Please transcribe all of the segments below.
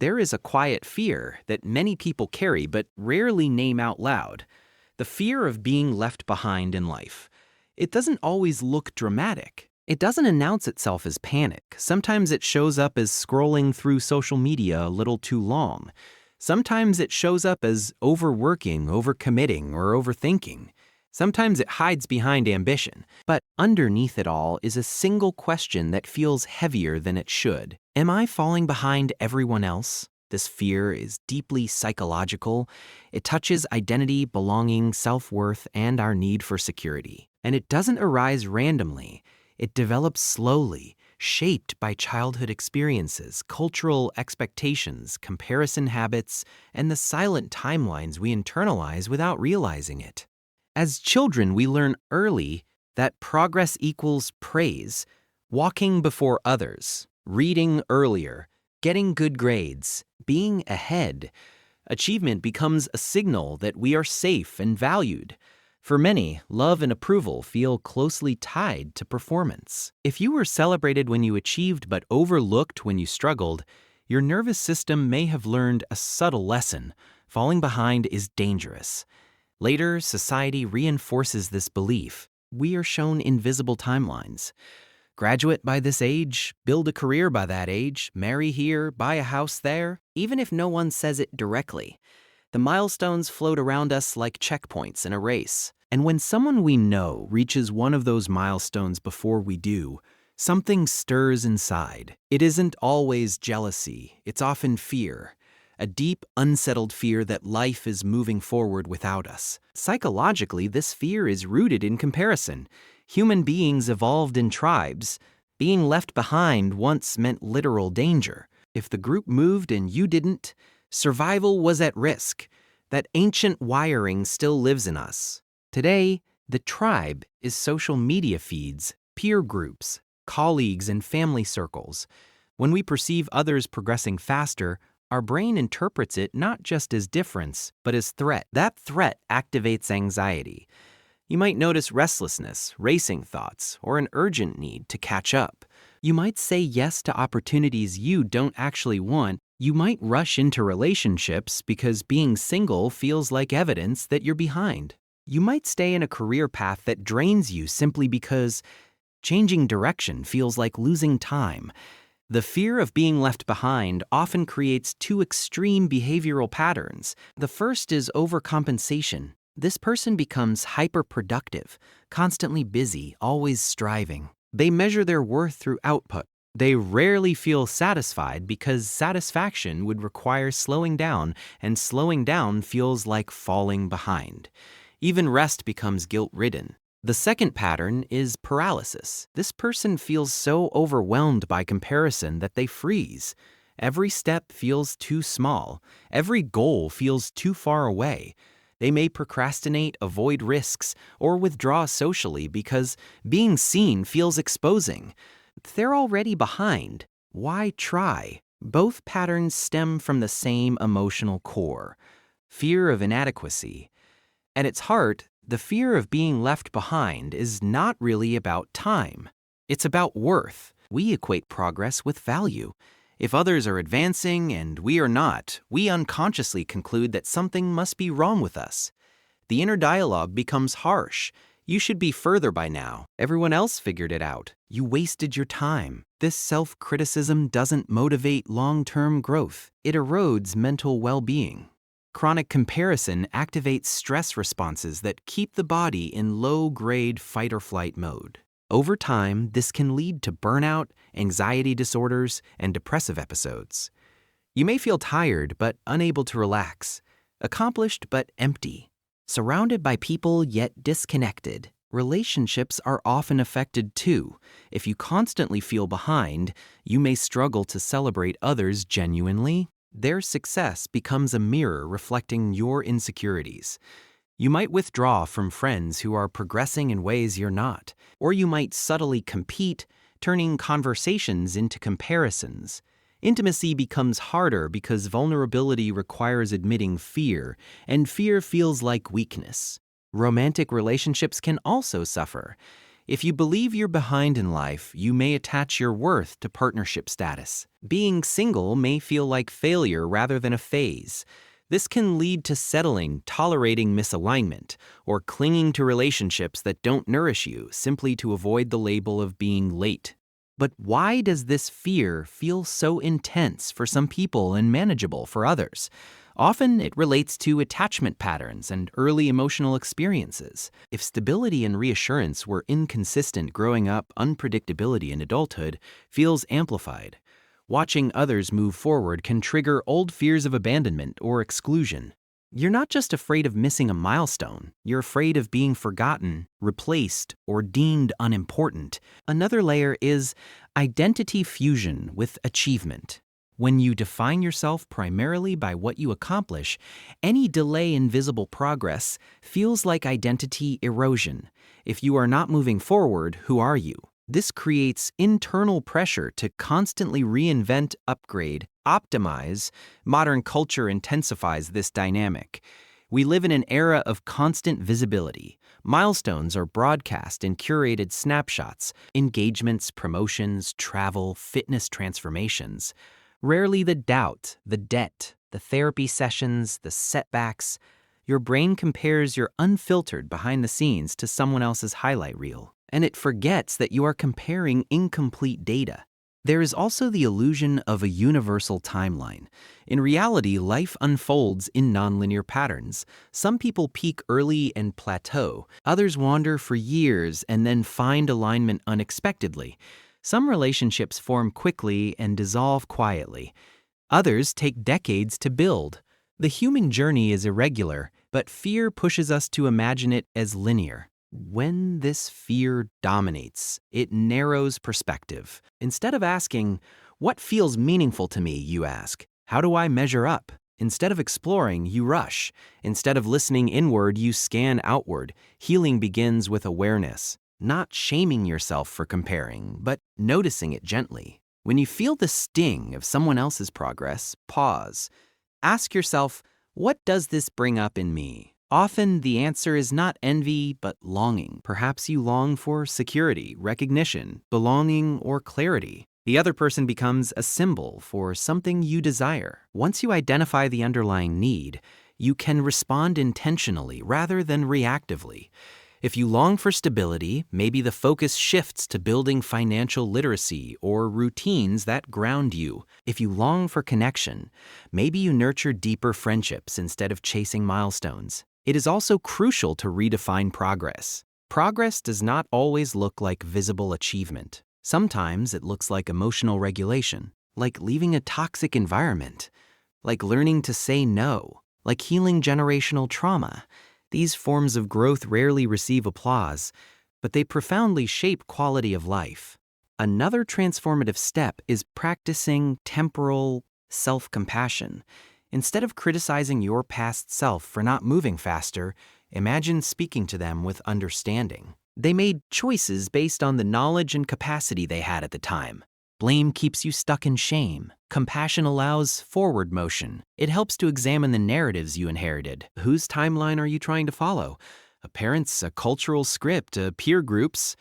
there is a quiet fear that many people carry but rarely name out loud. The fear of being left behind in life. It doesn't always look dramatic. It doesn't announce itself as panic. Sometimes it shows up as scrolling through social media a little too long. Sometimes it shows up as overworking, overcommitting, or overthinking. Sometimes it hides behind ambition. But underneath it all is a single question that feels heavier than it should. Am I falling behind everyone else? This fear is deeply psychological. It touches identity, belonging, self-worth, and our need for security. And it doesn't arise randomly. It develops slowly, shaped by childhood experiences, cultural expectations, comparison habits, and the silent timelines we internalize without realizing it. As children, we learn early that progress equals praise, walking before others, reading earlier, getting good grades, being ahead. Achievement becomes a signal that we are safe and valued. For many, love and approval feel closely tied to performance. If you were celebrated when you achieved but overlooked when you struggled, your nervous system may have learned a subtle lesson. Falling behind is dangerous. Later, society reinforces this belief. We are shown invisible timelines. Graduate by this age, build a career by that age, marry here, buy a house there. Even if no one says it directly, the milestones float around us like checkpoints in a race. And when someone we know reaches one of those milestones before we do, something stirs inside. It isn't always jealousy, it's often fear. A deep, unsettled fear that life is moving forward without us. Psychologically, this fear is rooted in comparison. Human beings evolved in tribes. Being left behind once meant literal danger. If the group moved and you didn't, survival was at risk. That ancient wiring still lives in us. Today, the tribe is social media feeds, peer groups, colleagues, and family circles. When we perceive others progressing faster, our brain interprets it not just as difference, but as threat. That threat activates anxiety. You might notice restlessness, racing thoughts, or an urgent need to catch up. You might say yes to opportunities you don't actually want. You might rush into relationships because being single feels like evidence that you're behind. You might stay in a career path that drains you simply because changing direction feels like losing time. The fear of being left behind often creates two extreme behavioral patterns. The first is overcompensation. This person becomes hyperproductive, constantly busy, always striving. They measure their worth through output. They rarely feel satisfied because satisfaction would require slowing down, and slowing down feels like falling behind. Even rest becomes guilt-ridden. The second pattern is paralysis. This person feels so overwhelmed by comparison that they freeze. Every step feels too small. Every goal feels too far away. They may procrastinate, avoid risks, or withdraw socially because being seen feels exposing. They're already behind. Why try? Both patterns stem from the same emotional core, fear of inadequacy. At its heart, the fear of being left behind is not really about time. It's about worth. We equate progress with value. If others are advancing and we are not, we unconsciously conclude that something must be wrong with us. The inner dialogue becomes harsh. You should be further by now. Everyone else figured it out. You wasted your time. This self-criticism doesn't motivate long-term growth. It erodes mental well-being. Chronic comparison activates stress responses that keep the body in low-grade fight-or-flight mode. Over time, this can lead to burnout, anxiety disorders, and depressive episodes. You may feel tired but unable to relax, accomplished but empty, surrounded by people yet disconnected. Relationships are often affected too. If you constantly feel behind, you may struggle to celebrate others genuinely. Their success becomes a mirror reflecting your insecurities. You might withdraw from friends who are progressing in ways you're not, or you might subtly compete, turning conversations into comparisons. Intimacy becomes harder because vulnerability requires admitting fear, and fear feels like weakness. Romantic relationships can also suffer. If you believe you're behind in life, you may attach your worth to partnership status. Being single may feel like failure rather than a phase. This can lead to settling, tolerating misalignment, or clinging to relationships that don't nourish you simply to avoid the label of being late. But why does this fear feel so intense for some people and manageable for others? Often it relates to attachment patterns and early emotional experiences. If stability and reassurance were inconsistent growing up, unpredictability in adulthood feels amplified. Watching others move forward can trigger old fears of abandonment or exclusion. You're not just afraid of missing a milestone, you're afraid of being forgotten, replaced, or deemed unimportant. Another layer is identity fusion with achievement. When you define yourself primarily by what you accomplish, any delay in visible progress feels like identity erosion. If you are not moving forward, who are you? This creates internal pressure to constantly reinvent, upgrade, optimize. Modern culture intensifies this dynamic. We live in an era of constant visibility. Milestones are broadcast in curated snapshots, engagements, promotions, travel, fitness transformations. Rarely the doubt, the debt, the therapy sessions, the setbacks. Your brain compares your unfiltered behind the scenes to someone else's highlight reel, and it forgets that you are comparing incomplete data. There is also the illusion of a universal timeline. In reality, life unfolds in nonlinear patterns. Some people peak early and plateau. Others wander for years and then find alignment unexpectedly. Some relationships form quickly and dissolve quietly. Others take decades to build. The human journey is irregular, but fear pushes us to imagine it as linear. When this fear dominates, it narrows perspective. Instead of asking, "What feels meaningful to me?" you ask, "How do I measure up?" Instead of exploring, you rush. Instead of listening inward, you scan outward. Healing begins with awareness, not shaming yourself for comparing, but noticing it gently. When you feel the sting of someone else's progress, pause. Ask yourself, what does this bring up in me? Often the answer is not envy, but longing. Perhaps you long for security, recognition, belonging, or clarity. The other person becomes a symbol for something you desire. Once you identify the underlying need, you can respond intentionally rather than reactively. If you long for stability, maybe the focus shifts to building financial literacy or routines that ground you. If you long for connection, maybe you nurture deeper friendships instead of chasing milestones. It is also crucial to redefine progress. Progress does not always look like visible achievement. Sometimes it looks like emotional regulation, like leaving a toxic environment, like learning to say no, like healing generational trauma. These forms of growth rarely receive applause, but they profoundly shape quality of life. Another transformative step is practicing temporal self-compassion. Instead of criticizing your past self for not moving faster, imagine speaking to them with understanding. They made choices based on the knowledge and capacity they had at the time. Blame keeps you stuck in shame. Compassion allows forward motion. It helps to examine the narratives you inherited. Whose timeline are you trying to follow? A parent's, a cultural script, a peer group's?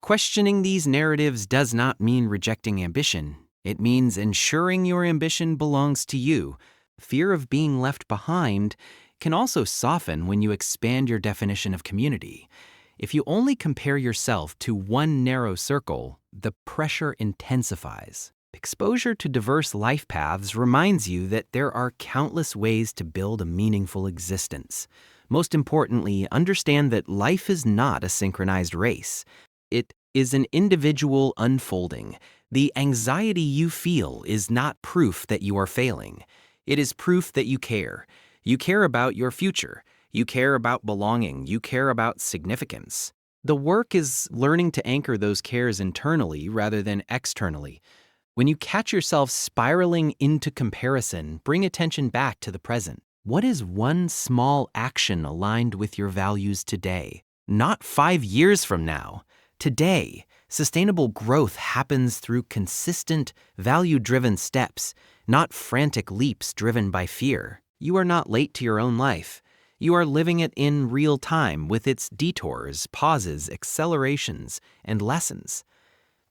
Questioning these narratives does not mean rejecting ambition. It means ensuring your ambition belongs to you. Fear of being left behind can also soften when you expand your definition of community. If you only compare yourself to one narrow circle, the pressure intensifies. Exposure to diverse life paths reminds you that there are countless ways to build a meaningful existence. Most importantly, understand that life is not a synchronized race. It is an individual unfolding. The anxiety you feel is not proof that you are failing. It is proof that you care. You care about your future. You care about belonging. You care about significance. The work is learning to anchor those cares internally rather than externally. When you catch yourself spiraling into comparison, bring attention back to the present. What is one small action aligned with your values today? Not 5 years from now. Today. Sustainable growth happens through consistent, value-driven steps, not frantic leaps driven by fear. You are not late to your own life. You are living it in real time with its detours, pauses, accelerations, and lessons.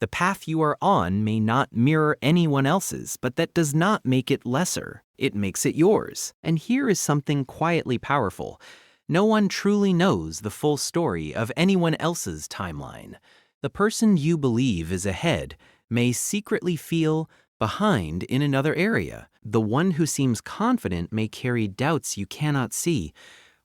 The path you are on may not mirror anyone else's, but that does not make it lesser. It makes it yours. And here is something quietly powerful. No one truly knows the full story of anyone else's timeline. The person you believe is ahead may secretly feel behind in another area. The one who seems confident may carry doubts you cannot see.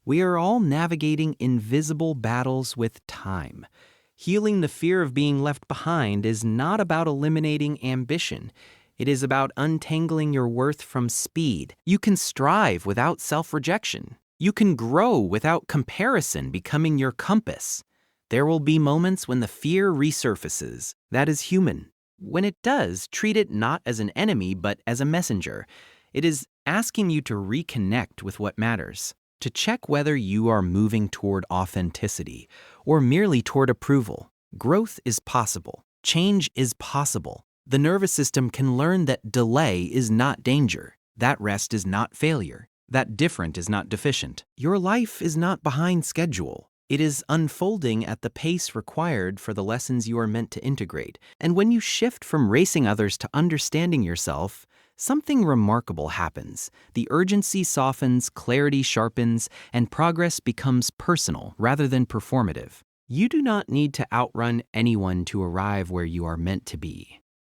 We are all navigating invisible battles with time. Healing the fear of being left behind is not about eliminating ambition. It is about untangling your worth from speed. You can strive without self-rejection. You can grow without comparison becoming your compass. There will be moments when the fear resurfaces. That is human. When it does, treat it not as an enemy but as a messenger. It is asking you to reconnect with what matters, to check whether you are moving toward authenticity or merely toward approval. Growth is possible. Change is possible. The nervous system can learn that delay is not danger. That rest is not failure. That different is not deficient. Your life is not behind schedule. It is unfolding at the pace required for the lessons you are meant to integrate. And when you shift from racing others to understanding yourself, something remarkable happens. The urgency softens, clarity sharpens, and progress becomes personal rather than performative. You do not need to outrun anyone to arrive where you are meant to be.